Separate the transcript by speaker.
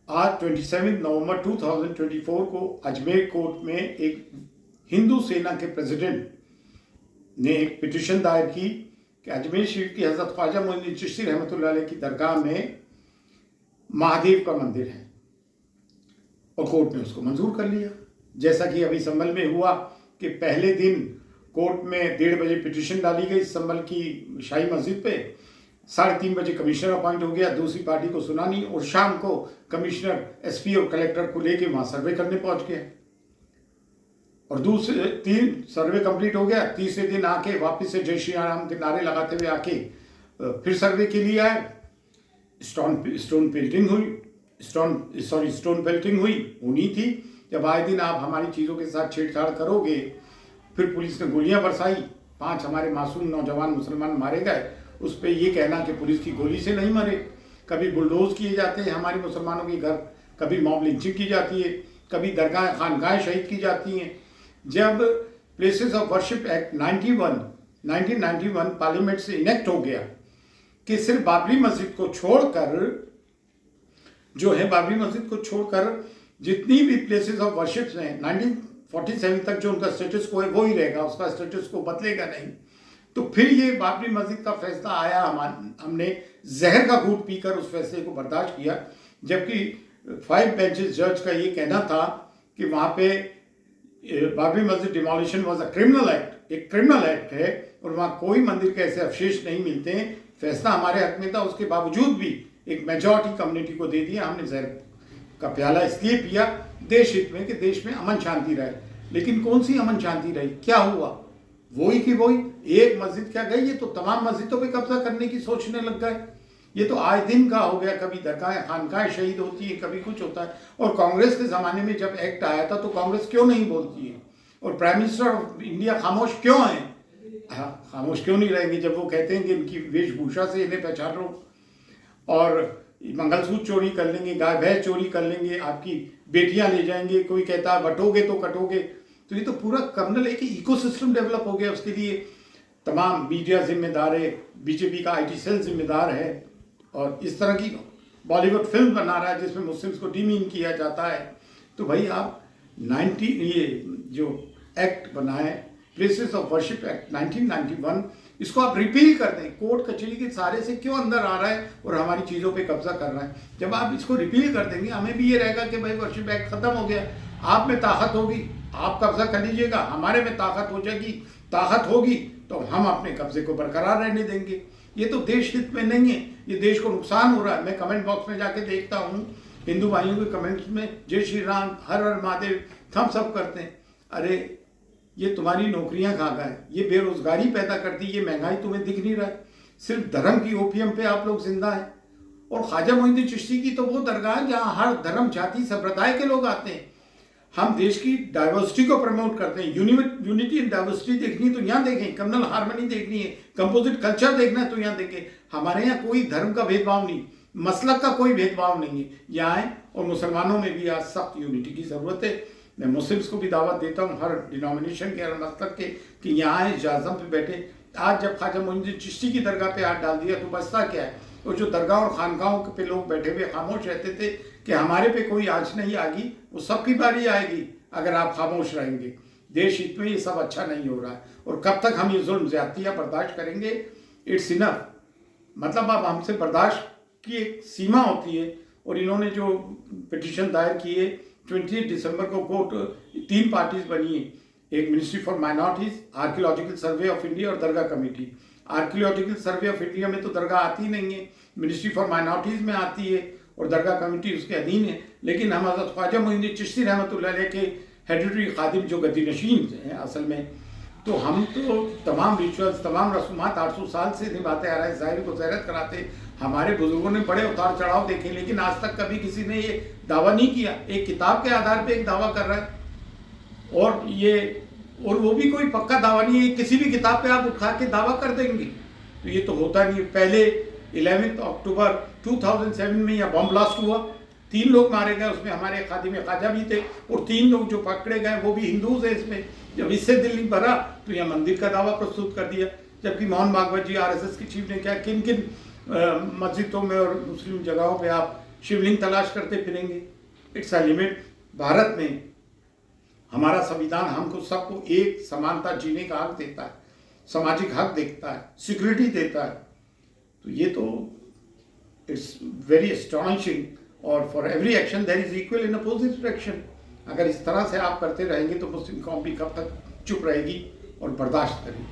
Speaker 1: आज 27 नवंबर 2024 को अजमेर कोर्ट में एक हिंदू सेना के प्रेसिडेंट ने एक पिटीशन दायर की कि अजमेर शरीफ की हज़रत ख्वाजा मोइनुद्दीन चिश्ती रहमतुल्लाह अलैह की दरगाह में महादेव का मंदिर है और कोर्ट ने उसको मंजूर कर लिया। जैसा कि अभी संभल में हुआ कि पहले दिन कोर्ट में 1:30 बजे पिटीशन डाली गई संभल की शाही मस्जिद पे, 3:30 बजे कमिश्नर अपॉइंट हो गया, दूसरी पार्टी को सुनानी, और शाम को कमिश्नर एसपी और कलेक्टर को लेके वहां सर्वे करने पहुंच गया और दूसरे 3 सर्वे कंप्लीट हो गया। तीसरे दिन आके वापस से जय श्री राम के नारे लगाते हुए आके फिर सर्वे के लिए आए। स्टोन पेल्टिंग हुई होनी थी। जब आए दिन आप हमारी चीज़ों के साथ छेड़छाड़ करोगे, फिर पुलिस ने गोलियां बरसाई, 5 हमारे मासूम नौजवान मुसलमान मारे गए। उस पर यह कहना कि पुलिस की गोली से नहीं मरे। कभी बुलडोज किए जाते हैं हमारे मुसलमानों के घर, कभी मॉब लिंचिंग की जाती है, कभी दरगाह खानगाहें शहीद की जाती हैं। जब places of worship act 1991 parliament से इनेक्ट हो गया कि सिर्फ बाबरी मस्जिद को छोड़कर जितनी भी प्लेसेस ऑफ वर्शिप हैं 1947 तक जो उनका स्टेटस को है वो ही रहेगा, उसका स्टेटस को बदलेगा नहीं। तो फिर ये बाबरी मस्जिद का फैसला आया, हमने जहर का घूंट पीकर उस फैसले को बर्दाश्त किया। जबकि 5 बेंचेस जज का ये कहना था कि वहाँ पे बाबरी मस्जिद demolition was a criminal act, एक क्रिमिनल एक्ट है और वहाँ कोई मंदिर के ऐसे अवशेष नहीं मिलते हैं। फैसला हमारे हक में था, उसके बावजूद भी एक मेजॉरिटी कम्युनिटी को दे दिया। हमने जहर का प्याला इसलिए पिया देश हित में कि देश में अमन शांति रहे। लेकिन कौन सी अमन शांति रही? क्या हुआ? वही की वही, एक मस्जिद क्या गई, ये तो तमाम मस्जिदों पे कब्जा करने की सोचने लग गए। ये तो आए दिन का हो गया, कभी दरगाहें खानगाहें शहीद होती है, कभी कुछ होता है। और कांग्रेस के ज़माने में जब एक्ट आया था तो कांग्रेस क्यों नहीं बोलती है? और प्राइम मिनिस्टर ऑफ इंडिया खामोश क्यों हैं? खामोश क्यों नहीं रहेंगे जब वो कहते हैं कि इनकी वेशभूषा से इन्हें पहचान लो, और मंगलसूत्र चोरी कर लेंगे, गाय भैंस चोरी कर लेंगे, आपकी बेटियां ले जाएंगे, कोई कहता है बटोगे तो कटोगे। तो ये तो पूरा कर्नल एक इकोसिस्टम डेवलप हो गया। उसके लिए तमाम मीडिया जिम्मेदार है, बीजेपी का IT सेल जिम्मेदार है, और इस तरह की बॉलीवुड फिल्म बना रहा है जिसमें मुस्लिम्स को डीमीन किया जाता है। तो भाई आप ये जो एक्ट बनाए प्लेसेस ऑफ वर्शिप एक्ट 1991, इसको आप रिपील कर दें। कोर्ट कचहरी के सारे से क्यों अंदर आ रहा है और हमारी चीज़ों पे कब्जा कर रहा है? जब आप इसको रिपील कर देंगे, हमें भी ये रहेगा कि भाई वर्शिप एक्ट खत्म हो गया। आप में ताकत होगी, आप कब्जा कर लीजिएगा, हमारे में ताकत हो जाएगी, ताकत होगी तो हम अपने कब्जे को बरकरार रहने देंगे। ये तो देश हित में नहीं है, ये देश को नुकसान हो रहा है। मैं कमेंट बॉक्स में जाके देखता हूँ हिंदू भाइयों के कमेंट्स में जय श्री राम, हर हर महादेव थम्स अप करते हैं। अरे ये तुम्हारी नौकरियां खा गए, ये बेरोजगारी पैदा कर दी, ये महंगाई तुम्हें दिख नहीं रहा है। सिर्फ धर्म की ओपीएम पे आप लोग जिंदा हैं। और ख्वाजा मोइनुद्दीन चिश्ती की तो वो दरगाह है जहाँ हर धर्म जाति संप्रदाय के लोग आते हैं। हम देश की डाइवर्सिटी को प्रमोट करते हैं। यूनिटी एंड डाइवर्सिटी देखनी है तो यहाँ देखें, कम्युनल हार्मनी देखनी है, कंपोजिट कल्चर देखना है तो यहाँ देखें। हमारे यहाँ कोई धर्म का भेदभाव नहीं, मसलक का कोई भेदभाव नहीं है। यहाँ आए, और मुसलमानों में भी आज सख्त यूनिटी की ज़रूरत है। मैं मुस्लिम्स को भी दावत देता हूँ, हर डिनोमिनेशन के, हर मसलक के, कि यहाँ आए, जाज़म पे बैठे। आज जब ख्वाजा मोइनुद्दीन चिश्ती की दरगाह पे हाथ डाल दिया तो बचता क्या है? और जो दरगाह और खानगाहों पे लोग बैठे हुए खामोश रहते थे कि हमारे पे कोई आँच नहीं आएगी, वो सबकी बारी आएगी अगर आप खामोश रहेंगे। देश हित में ये सब अच्छा नहीं हो रहा है। और कब तक हम ये जुल्म ज़्यादतियाँ बर्दाश्त करेंगे? It's enough. मतलब अब हमसे बर्दाश्त की एक सीमा होती है। और इन्होंने जो पिटीशन दायर की है 20 दिसंबर को, कोर्ट 3 पार्टीज बनी है, एक ministry for minorities, archaeological survey of India और दरगाह committee. Archaeological survey of India में तो दरगाह आती नहीं है, मिनिस्ट्री फॉर माइनॉरिटीज में आती है और दरगाह कमेटी उसके अधीन है। लेकिन हम हज़रत ख्वाजा मोइनुद्दीन चिश्ती रहमतुल्लाह अलैह के हेरिडिटरी खादिम जो गद्दी नशीन हैं असल में, तो हम तो तमाम रिचुअल्स, तमाम रसूमात 800 साल से निभाते आ रहे हैं, ज़ाहिर को ज़ैरत कराते। हमारे बुजुर्गों ने बड़े उतार चढ़ाव देखे, लेकिन आज तक कभी किसी ने ये दावा नहीं किया। एक किताब के आधार पे एक दावा कर रहा है, और वो भी कोई पक्का दावा नहीं है। किसी भी किताब पे आप उठा के दावा कर देंगे तो ये तो होता नहीं है। पहले 11 अक्टूबर 2007 में यह बम ब्लास्ट हुआ, 3 लोग मारे गए, उसमें हमारे खादिम ख्वाजा भी थे, और 3 लोग जो पकड़े गए वो भी हिंदूज हैं। इसमें जब इससे दिल नहीं भरा तो यह मंदिर का दावा प्रस्तुत कर दिया। जबकि मोहन भागवत जी RSS के चीफ ने क्या, किन किन मस्जिदों में और मुस्लिम जगहों पे आप शिवलिंग तलाश करते फिरेंगे। It's a limit. भारत में हमारा संविधान हमको सबको एक समानता जीने का हक देता है, सामाजिक हक देता है, सिक्योरिटी देता है। तो ये तो इट्स वेरी एस्टॉनिशिंग। और for every action there is equal in opposite direction. अगर इस तरह से आप करते रहेंगे तो मुस्लिम कौम भी कब तक चुप रहेगी और बर्दाश्त करेगी।